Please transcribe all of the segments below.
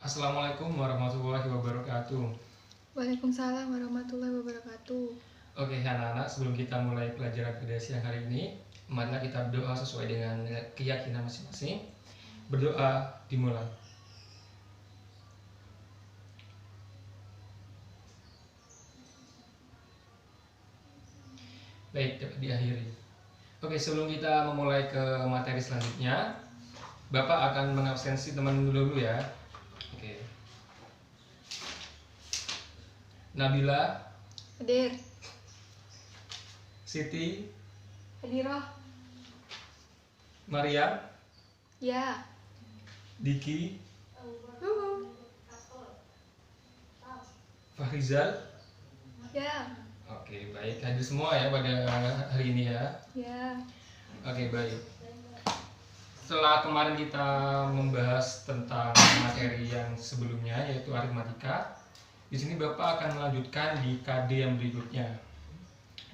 Assalamualaikum warahmatullahi wabarakatuh. Waalaikumsalam warahmatullahi wabarakatuh. Oke anak-anak, sebelum kita mulai pelajaran pada siang hari ini, marilah kita berdoa sesuai dengan keyakinan masing-masing. Berdoa dimulai. Baik, dapat diakhiri. Oke, sebelum kita memulai ke materi selanjutnya, Bapak akan mengabsensi teman dulu ya. Oke. Nabila, Hadir. Siti, Hadiroh. Maria, Ya. Diki, Yuhu. Fahrizal. Ya. Oke, baik. Hadir semua ya pada hari ini ya. Ya. Oke, baik. Setelah kemarin kita membahas tentang materi yang sebelumnya yaitu aritmatika, di sini Bapak akan melanjutkan di KD yang berikutnya,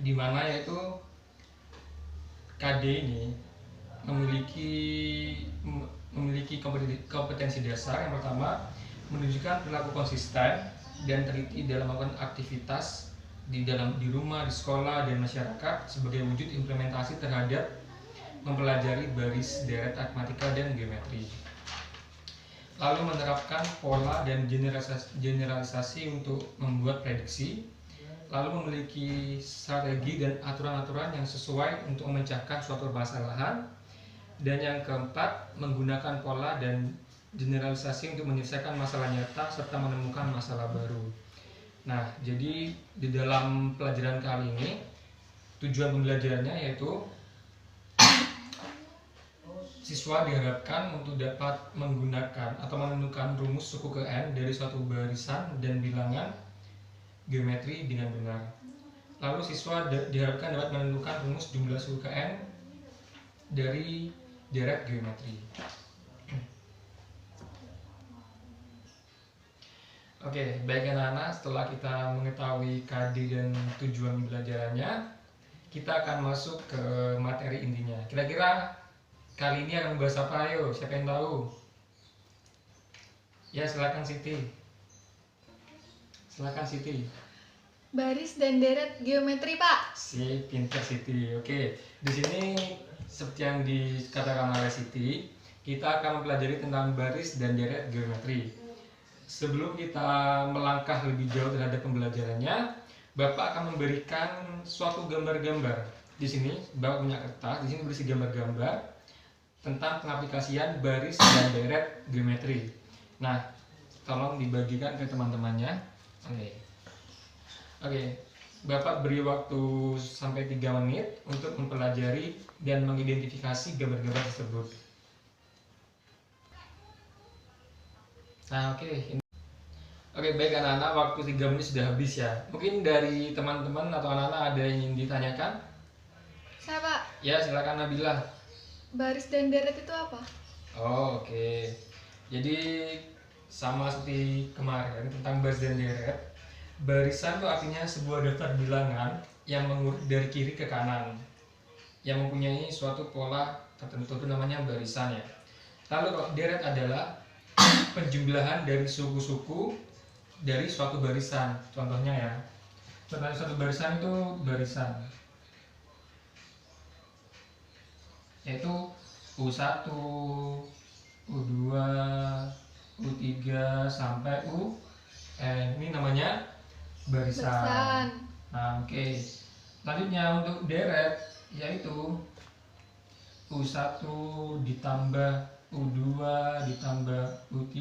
di mana yaitu KD ini memiliki kompetensi dasar. Yang pertama, menunjukkan perilaku konsisten dan teliti dalam melakukan aktivitas di rumah, di sekolah, dan masyarakat sebagai wujud implementasi terhadap mempelajari baris, deret, aritmatika, dan geometri. Lalu menerapkan pola dan generalisasi untuk membuat prediksi. Lalu memiliki strategi dan aturan-aturan yang sesuai untuk memecahkan suatu permasalahan. Dan yang keempat, menggunakan pola dan generalisasi untuk menyelesaikan masalah nyata serta menemukan masalah baru. Nah, jadi di dalam pelajaran kali ini tujuan pembelajarannya yaitu siswa diharapkan untuk dapat menggunakan atau menentukan rumus suku ke N dari suatu barisan dan bilangan geometri dengan benar. Lalu siswa diharapkan dapat menentukan rumus jumlah suku ke N dari deret geometri. Oke, baik anak-anak, setelah kita mengetahui KD dan tujuan pembelajarannya, kita akan masuk ke materi intinya. Kira-kira kali ini akan membahas apa? Ayo, siapa yang tahu? Ya, silakan Siti. Silakan Siti. Baris dan deret geometri, Pak. Si pintar Siti. Oke, di sini seperti yang dikatakan oleh Siti, kita akan mempelajari tentang baris dan deret geometri. Sebelum kita melangkah lebih jauh terhadap pembelajarannya, Bapak akan memberikan suatu gambar-gambar. Di sini Bapak punya kertas, di sini berisi gambar-gambar tentang pengaplikasian baris dan deret geometri. Nah, tolong dibagikan ke teman-temannya. Oke. Bapak beri waktu sampai 3 menit untuk mempelajari dan mengidentifikasi gambar-gambar tersebut. Nah, Oke, baik anak-anak, waktu 3 menit sudah habis ya. Mungkin dari teman-teman atau anak-anak ada yang ingin ditanyakan? Saya, Pak. Ya, silakan Nabila. Baris dan deret itu apa? Oh, oke. Jadi sama seperti kemarin tentang baris dan deret. Barisan itu artinya sebuah daftar bilangan yang mengurut dari kiri ke kanan, yang mempunyai suatu pola tertentu, itu namanya barisan ya. Lalu deret adalah penjumlahan dari suku-suku dari suatu barisan. Contohnya ya, contohnya suatu barisan itu barisan yaitu U1, U2, U3 sampai UN. Ini namanya barisan. Nah, oke. Selanjutnya untuk deret yaitu U1 ditambah U2 ditambah U3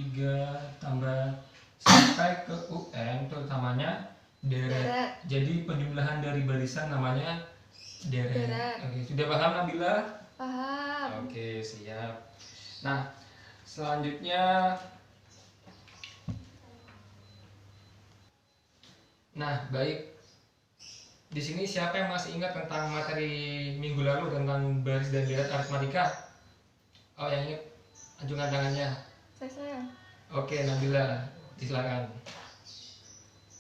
tambah sampai ke UN, itu namanya deret. Jadi penjumlahan dari barisan namanya deret. Oke, sudah paham Nabila? Paham. Oke, siap. Nah, selanjutnya baik. Di sini siapa yang masih ingat tentang materi minggu lalu tentang baris dan deret aritmatika? Oh, yang ingat ajukan tangannya. Saya. Oke, Nabila, silakan.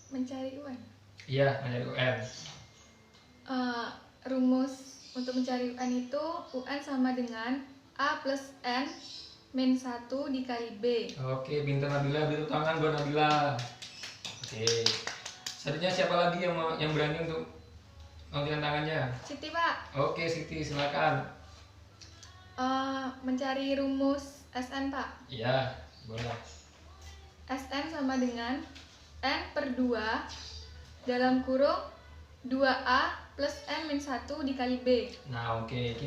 Mencari UN. Iya, mencari UN. Rumus untuk mencari UN itu UN sama dengan A plus N min 1 dikali B. Oke, pintar Nabila, beri tepuk tangan buat Nabila. Oke. Selanjutnya siapa lagi yang berani untuk mengangkat tangannya? Siti, Pak. Oke, Siti, silakan. Mencari rumus Sn, Pak. Iya, boleh. Sn sama dengan N per 2 dalam kurung 2A plus N min 1 dikali B. Nah, oke,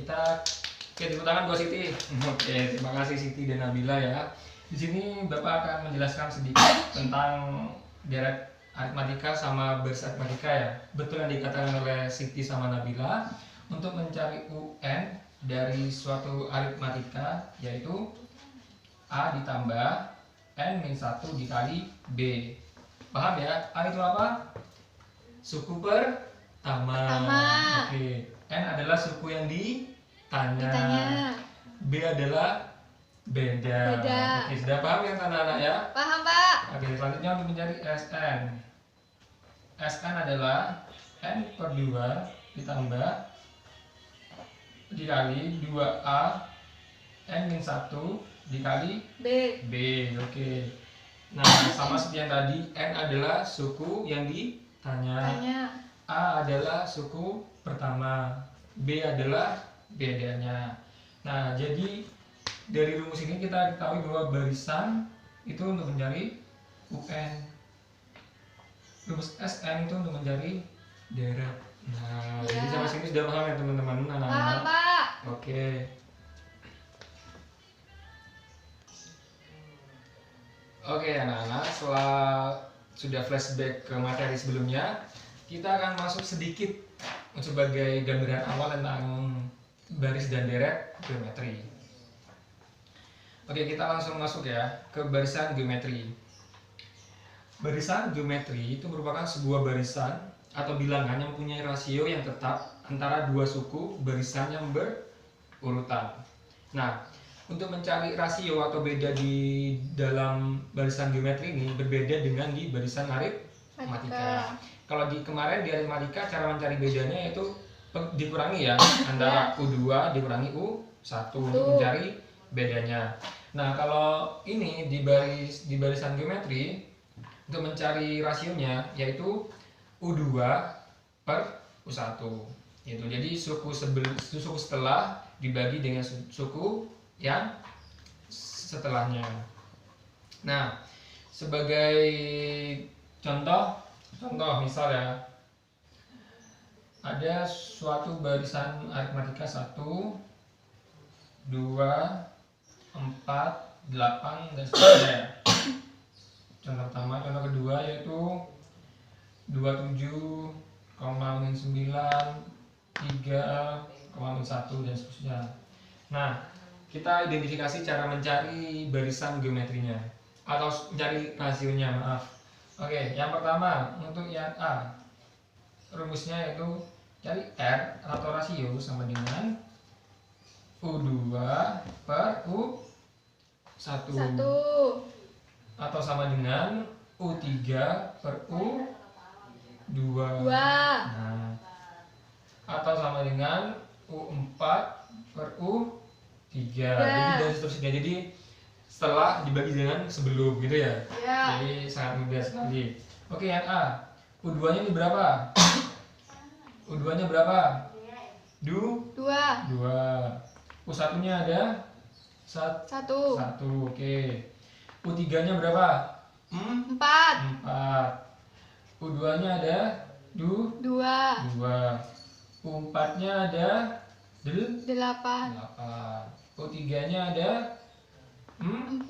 tepuk tangan buat Siti. Oke, terima kasih Siti dan Nabila ya. Di sini Bapak akan menjelaskan sedikit tentang deret aritmatika sama baris aritmatika ya. Betul yang dikatakan oleh Siti sama Nabila, untuk mencari UN dari suatu aritmatika yaitu A ditambah N-1 dikali B. Paham ya? A itu apa? Suku pertama. Oke. N adalah suku yang ditanya. B adalah beda. Oke, sudah paham ya anak-anak ya? Paham, Pak. Oke, selanjutnya untuk mencari Sn. Sn adalah N per 2 ditambah dikali 2A N-1 dikali B. Oke. Nah, sama seperti yang tadi, N adalah suku yang ditanya. A adalah suku pertama. B adalah bedanya. Nah, jadi dari rumus ini kita ketahui bahwa barisan itu untuk mencari UN. Rumus Sn itu untuk mencari deret. Nah, jadi sampai sini sudah paham ya teman-teman? Paham, Pak. Oke. Oke anak-anak, setelah sudah flashback ke materi sebelumnya, kita akan masuk sedikit sebagai gambaran awal tentang baris dan deret geometri. Oke, kita langsung masuk ya ke barisan geometri. Barisan geometri itu merupakan sebuah barisan atau bilangan yang mempunyai rasio yang tetap antara dua suku barisan yang berurutan. Nah, untuk mencari rasio atau beda di dalam barisan geometri ini berbeda dengan di barisan aritmatika. Kalau kemarin di aritmatika cara mencari bedanya yaitu dikurangi ya antara U2 dikurangi U1 untuk mencari bedanya. Nah, kalau ini di barisan geometri untuk mencari rasionya yaitu U2 per U1 gitu. Jadi suku setelah dibagi dengan suku yang setelahnya. Nah, sebagai contoh misal ya, ada suatu barisan aritmatika 1, 2, 4, 8 dan seterusnya ya. Contoh pertama, contoh kedua yaitu 27, 9, 3, 1 dan seterusnya. Nah, kita identifikasi cara mencari barisan geometrinya atau mencari rasionya, maaf. Oke, yang pertama untuk yang A, rumusnya yaitu cari R atau rasio sama dengan U2 per U1 atau sama dengan U3 per U2. Nah, atau sama dengan U4 per U3. Jadi dan seterusnya. Jadi setelah dibagi dengan sebelum gitu ya. Jadi sangat mudah sekali. Oke, yang A. U2-nya ini berapa? U2-nya berapa? 2. U1-nya ada 1. Oke. U3-nya berapa? 4. U2-nya ada 2. U4-nya ada 8. U3-nya ada 4.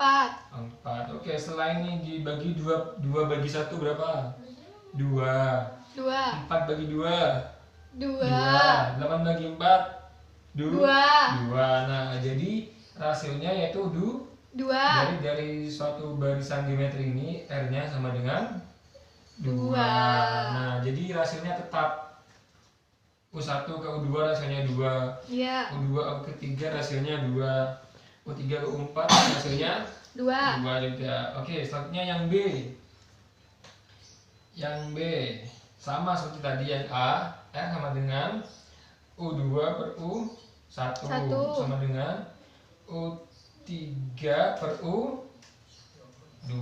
Oke, setelah ini dibagi 2 bagi 1 berapa? 2. 4 bagi 2 8 bagi 4 2. Nah, jadi rasionya yaitu 2. Dari suatu barisan geometri ini R-nya sama dengan 2. Nah, jadi rasionya tetap U1 ke U2 rasionya 2. U2 ke 3 rasionya 2. U3 ke U4 rasionya 2 juga. Oke, selanjutnya yang B. Yang B sama seperti tadi yang A, R sama dengan U2 per U1 sama dengan U3 3 per U 2.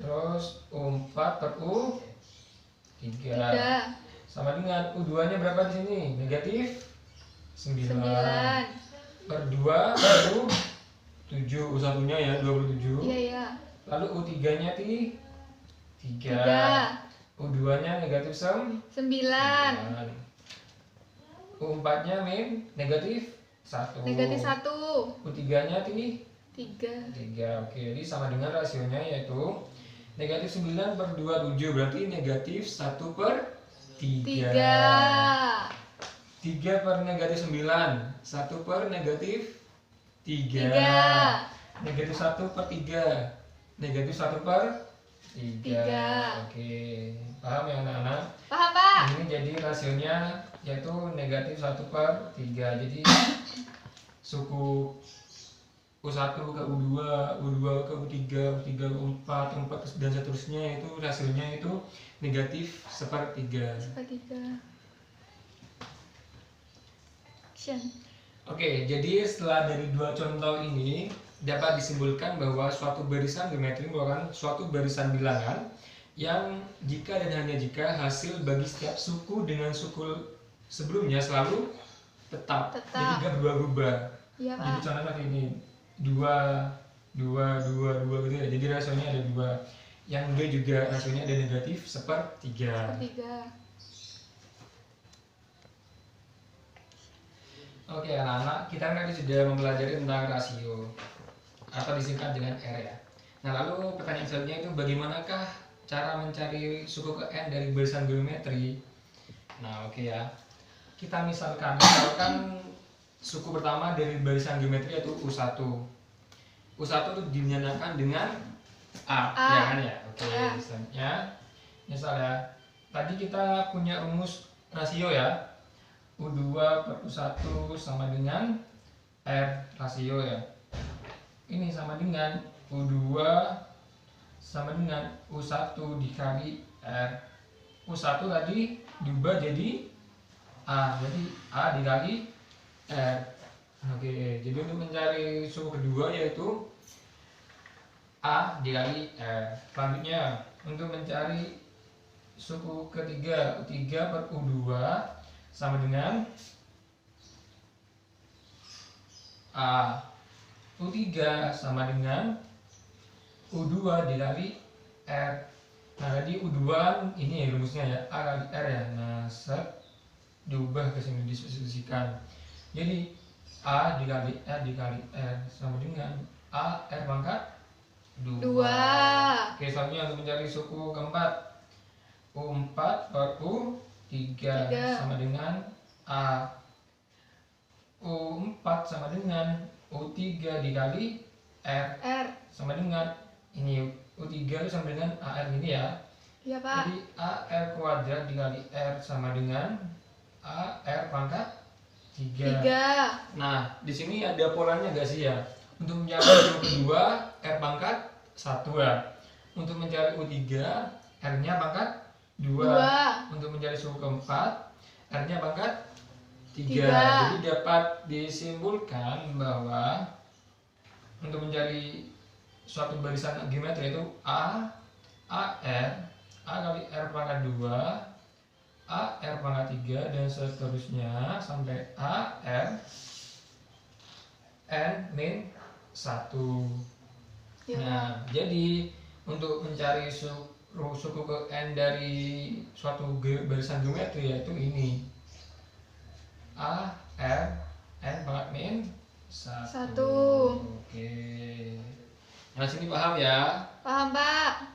Terus U4 per U3. Sama dengan U2 nya berapa di sini? Negatif 9 per 2 per U7. U1 nya ya 27. Iya. Lalu U3 nya 3. U2 nya negatif 9. U4 nya negatif 1. U3 nya 3. Oke, jadi sama dengan rasionya yaitu negatif 9 per 27, berarti negatif 1 per 3. 3 per negatif 9, 1 per negatif 3. Negatif 1 per 3, negatif 1 per 3. Oke, paham ya anak-anak? Paham, Pak. Ini jadi rasionya yaitu negatif 1 per 3. Jadi suku U1 ke U2, U2 ke U3, U3 ke U4, U4 dan seterusnya itu rasionya itu negatif 1/3. Oke, jadi setelah dari dua contoh ini dapat disimpulkan bahwa suatu barisan geometri merupakan suatu barisan bilangan yang jika dan hanya jika hasil bagi setiap suku dengan suku sebelumnya selalu tetap. Jadi tidak berubah-ubah. Iya, Pak. Jadi contohnya seperti ini. 2 gitu ya. Jadi rasionya ada 2. Yang D juga rasionya ada negatif 1/3. Oke anak-anak, kita tadi sudah mempelajari tentang rasio atau disingkat dengan R ya. Nah lalu pertanyaan selanjutnya itu bagaimanakah cara mencari suku ke N dari barisan geometri? Nah oke ya, kita misalkan suku pertama dari barisan geometri yaitu U1. U1 itu dinyatakan dengan A. Ya kan ya? Oke, misalnya tadi kita punya rumus rasio ya. U2 per U1 sama dengan R rasio ya. Ini sama dengan U2 sama dengan U1 dikali R. U1 tadi diubah jadi A. Jadi A dikali R. Oke, jadi untuk mencari suku kedua yaitu A dikali R. Selanjutnya untuk mencari suku ketiga U3 per U2 sama dengan A. U3 sama dengan U2 dikali R. Nah tadi U2 ini rumusnya ya A kali R ya. Nah diubah ke sini dispesifikasikan. Jadi A dikali R dikali R sama dengan A R pangkat 2. Oke, selanjutnya untuk mencari suku keempat U4 per U3 sama dengan A. U4 sama dengan U3 dikali R sama dengan ini U3 itu sama dengan AR ini ya. Iya, Pak. Jadi AR kuadrat dikali R sama dengan AR pangkat 3. Nah, di sini ada polanya nggak sih ya? Untuk mencari suku kedua R pangkat 1 ya. Untuk mencari U3 R-nya pangkat 2. Untuk mencari suku keempat R-nya pangkat 3. Jadi dapat disimpulkan bahwa untuk mencari suatu barisan geometri itu A AR A kali R pangkat 2 AR pangkat 3 dan seterusnya sampai AR N min 1. Nah, jadi untuk mencari suku ke N dari suatu barisan geometri yaitu ini A R N pangkat min 1. Oke. Nah, sini paham ya? Paham, Pak.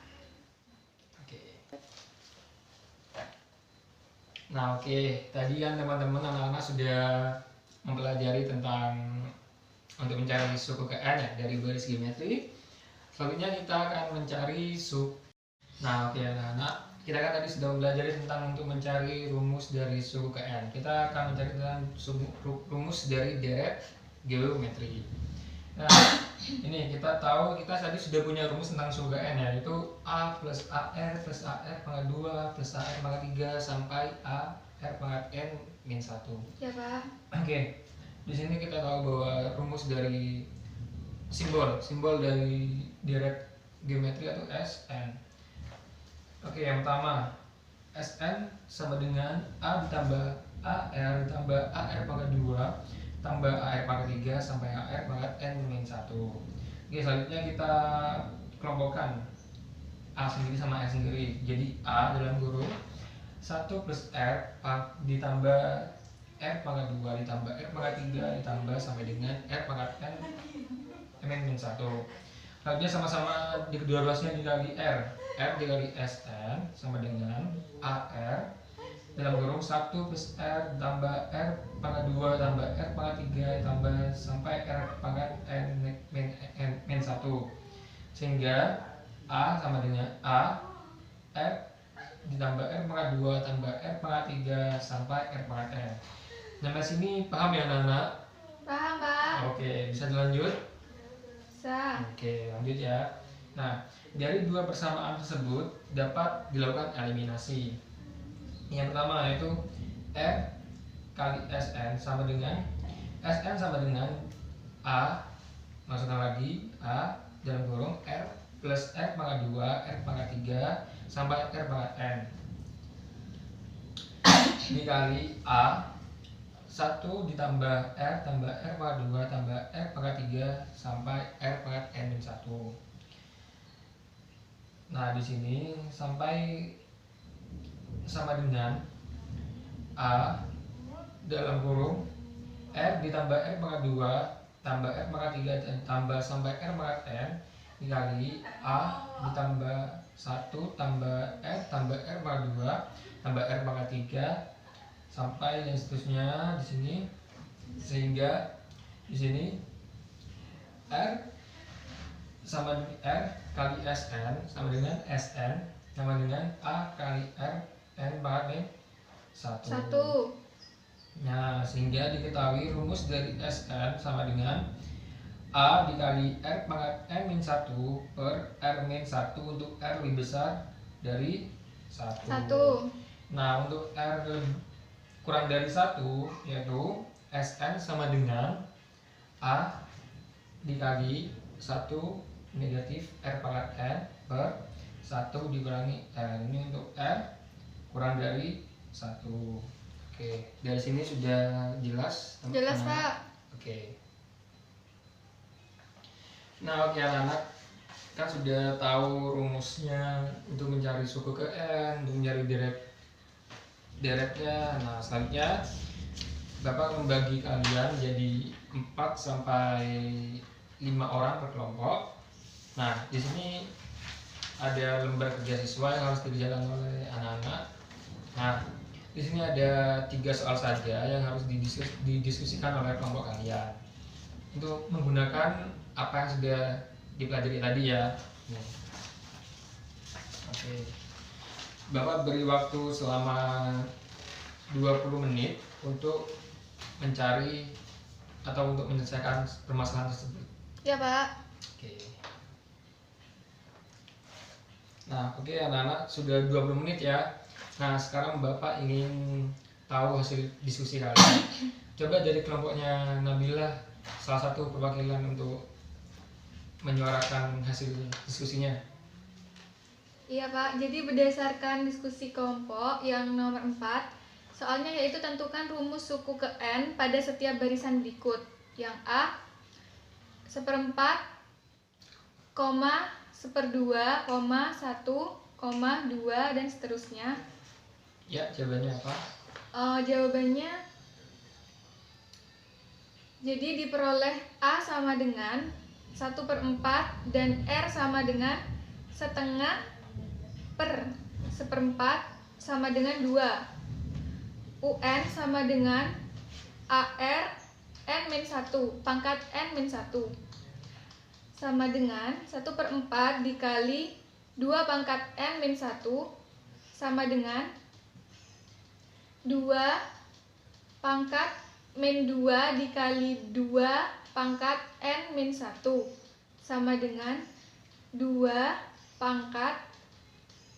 Nah oke, tadi kan teman-teman anak-anak sudah mempelajari tentang untuk mencari suku ke N ya dari baris geometri. Selanjutnya kita akan mencari suku. Nah oke anak-anak, kita kan tadi sudah mempelajari tentang untuk mencari rumus dari suku ke N. Kita akan mencari tentang rumus dari deret geometri. Nah ini kita tahu kita tadi sudah punya rumus tentang suku ke N yaitu A plus AR plus AR pangkat 2 plus AR pangkat 3 sampai AR pangkat N min 1. Ya, Pak. Oke. Di sini kita tahu bahwa rumus dari simbol dari direct geometri atau Sn. Oke, yang pertama, Sn sama dengan A ditambah AR ditambah AR pangkat 2 tambah AR pangkat 3 sampai AR pangkat N-1. Oke, selanjutnya kita kelompokkan A sendiri sama R sendiri. Jadi A dalam kurung 1 plus R ditambah R pangkat 2 ditambah R pangkat 3 ditambah sampai dengan R pangkat N-1. Selanjutnya sama-sama di kedua ruasnya dikali R. R dikali Sn sama dengan AR dalam kurung 1 plus R tambah R pangkat 2 tambah R pangkat 3 tambah sampai R pangkat N-1. Sehingga A sama dengan A R ditambah R pangkat 2 tambah R pangkat 3 sampai R pangkat N. Sampai sini paham ya anak-anak? Paham, Pak. Oke, bisa dilanjut? Bisa. Oke, lanjut ya. Nah, dari dua persamaan tersebut dapat dilakukan eliminasi. Yang pertama yaitu R kali Sn sama dengan A, masukkan lagi A dalam kurung R plus R pangkat 2 R pangkat 3 sampai R pangkat N dikali A 1 ditambah R tambah R pangkat 2 tambah R pangkat 3 sampai R pangkat N-1. Nah, di sini sampai sama dengan A dalam kurung R ditambah R pangkat 2 tambah R pangkat 3 tambah sampai R pangkat N dikali A ditambah 1 tambah R tambah R pangkat 2 tambah R pangkat 3 sampai dan seterusnya di sini, sehingga di sini R sama R kali Sn sama dengan Sn sama dengan A kali R N pangkat 1. Nah, sehingga diketahui rumus dari Sn sama dengan A dikali R pangkat N-1 per R-1 untuk R lebih besar dari 1. Nah, untuk R kurang dari 1 yaitu Sn sama dengan A dikali 1 negatif R pangkat N per 1 dikurangi R. Ini untuk R kurang dari 1. Oke, dari sini sudah jelas? Jelas, Pak. Oke. Nah, oke anak-anak, kan sudah tahu rumusnya untuk mencari suku ke N, untuk mencari deretnya. Nah, selanjutnya Bapak membagi kalian jadi 4 sampai 5 orang per kelompok. Nah, di sini ada lembar kerja siswa yang harus dikerjakan oleh anak-anak. Nah, di sini ada 3 soal saja yang harus didiskusikan oleh kelompok kalian untuk menggunakan apa yang sudah dipelajari tadi ya. Oke. Bapak beri waktu selama 20 menit untuk mencari atau untuk menyelesaikan permasalahan tersebut. Ya, Pak. Oke. Nah, oke anak-anak, sudah 20 menit ya. Nah, sekarang Bapak ingin tahu hasil diskusi kalian. Coba dari kelompoknya Nabila, salah satu perwakilan untuk menyuarakan hasil diskusinya. Iya, Pak. Jadi berdasarkan diskusi kelompok yang nomor 4, soalnya yaitu tentukan rumus suku ke N pada setiap barisan berikut. Yang A 1/4, 1/2, 1, 2 dan seterusnya. Ya, jawabannya apa? Jawabannya jadi diperoleh A sama dengan 1/4 dan R sama dengan setengah per 1/4 sama dengan 2. UN sama dengan AR N-1 pangkat N-1 sama dengan 1/4 dikali 2 pangkat N-1 sama dengan 2 pangkat min 2 dikali 2 pangkat N-1 sama dengan 2 pangkat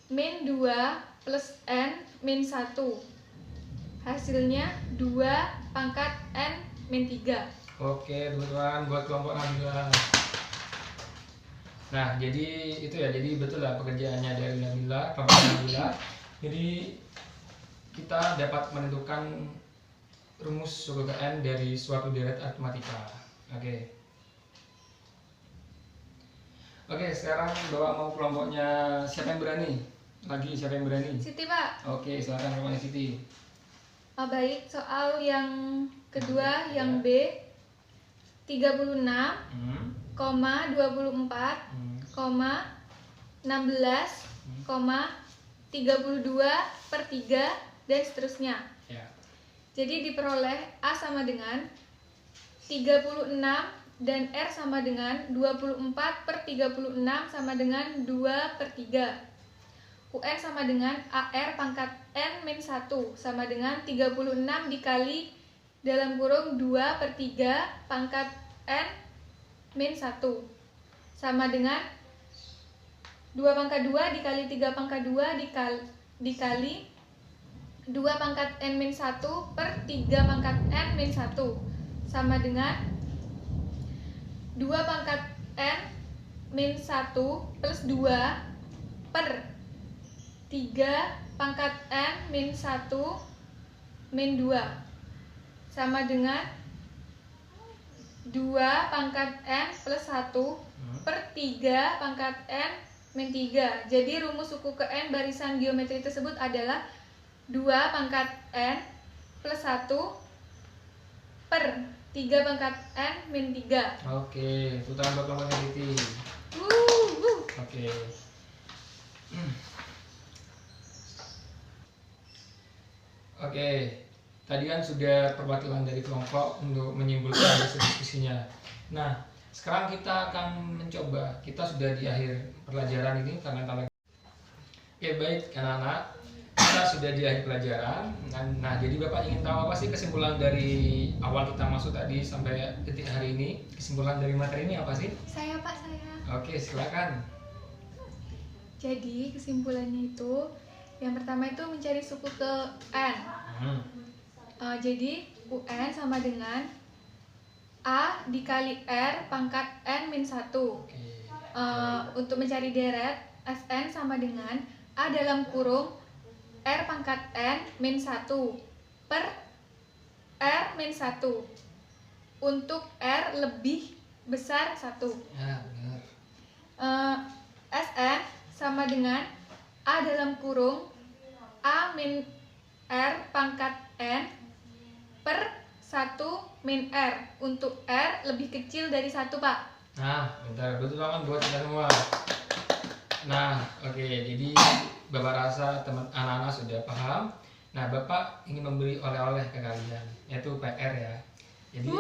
min 2 plus N min 1. Hasilnya 2 pangkat N min 3. Oke, teman-teman, buat kelompok Nabila. Nah, jadi itu ya, jadi betul lah pekerjaannya dari Nabila, kelompok Nabila. Jadi kita dapat menentukan rumus suku ke N dari suatu deret aritmatika. Oke. Oke, sekarang bawa mau kelompoknya siapa yang berani? Lagi siapa yang berani? Siti, Pak. Oke, silakan kelompoknya Siti. Baik, soal yang kedua, yang B, 36, 24, 16, 32/3 dan seterusnya. Ya. Jadi diperoleh A sama dengan 36 dan R sama dengan 24/36 sama dengan 2/3. UN sama dengan AR pangkat N min 1 sama dengan 36 dikali dalam kurung 2/3 pangkat N min 1 sama dengan 2 pangkat 2 dikali 3 pangkat 2 dikali 2 pangkat N min 1 per 3 pangkat N min 1 sama dengan 2 pangkat N min 1 plus 2 per 3 pangkat N min 1 min 2 sama dengan 2 pangkat N plus 1 per 3 pangkat N min 3. Jadi rumus suku ke N barisan geometri tersebut adalah 2 pangkat N plus 1 per 3 pangkat N min 3. Oke, putaran buat kelompoknya Siti. Oke. Oke, tadi kan sudah perwakilan dari kelompok untuk menyimpulkan hasil diskusinya. Nah, sekarang kita akan mencoba. Kita sudah di akhir pelajaran ini karena lagi. Oke, baik anak-anak, kita sudah di akhir pelajaran. Nah, jadi Bapak ingin tahu apa sih kesimpulan dari awal kita masuk tadi sampai detik hari ini? Kesimpulan dari materi ini apa sih? Saya, Pak, saya. Oke, silakan. Jadi kesimpulannya itu yang pertama itu mencari suku ke N. Jadi UN sama dengan A dikali R pangkat N min 1. Untuk mencari deret Sn sama dengan A dalam kurung R pangkat N min 1 per R min 1 untuk R lebih besar 1. Ya, benar. Sn sama dengan A dalam kurung A min R pangkat N per 1 min R untuk R lebih kecil dari 1, Pak. Nah, bentar, betul banget buat kita semua. Nah, oke, jadi Bapak rasa teman anak-anak sudah paham. Nah, Bapak ingin memberi oleh-oleh ke kalian, yaitu PR ya. Jadi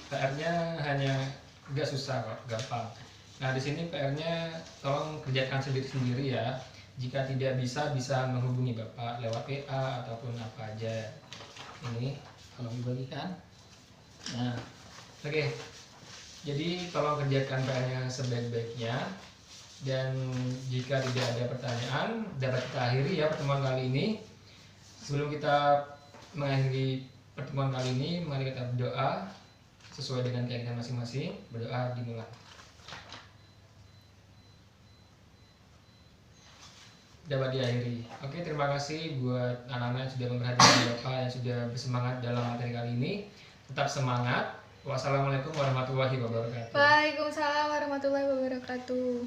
PR-nya hanya nggak susah kok, gampang. Nah, di sini PR-nya tolong kerjakan sendiri-sendiri ya. Jika tidak bisa menghubungi Bapak lewat WA ataupun apa aja. Ini tolong dibagikan. Nah, oke. Jadi tolong kerjakan PR-nya sebaik-baiknya. Dan jika tidak ada pertanyaan, dapat kita akhiri ya pertemuan kali ini. Sebelum kita mengakhiri pertemuan kali ini, mari kita berdoa sesuai dengan keyakinan masing-masing. Berdoa dimulai. Dapat diakhiri. Oke, terima kasih buat anak-anak yang sudah memperhatikan Bapak, yang sudah bersemangat dalam materi kali ini. Tetap semangat. Wassalamualaikum warahmatullahi wabarakatuh. Waalaikumsalam warahmatullahi wabarakatuh.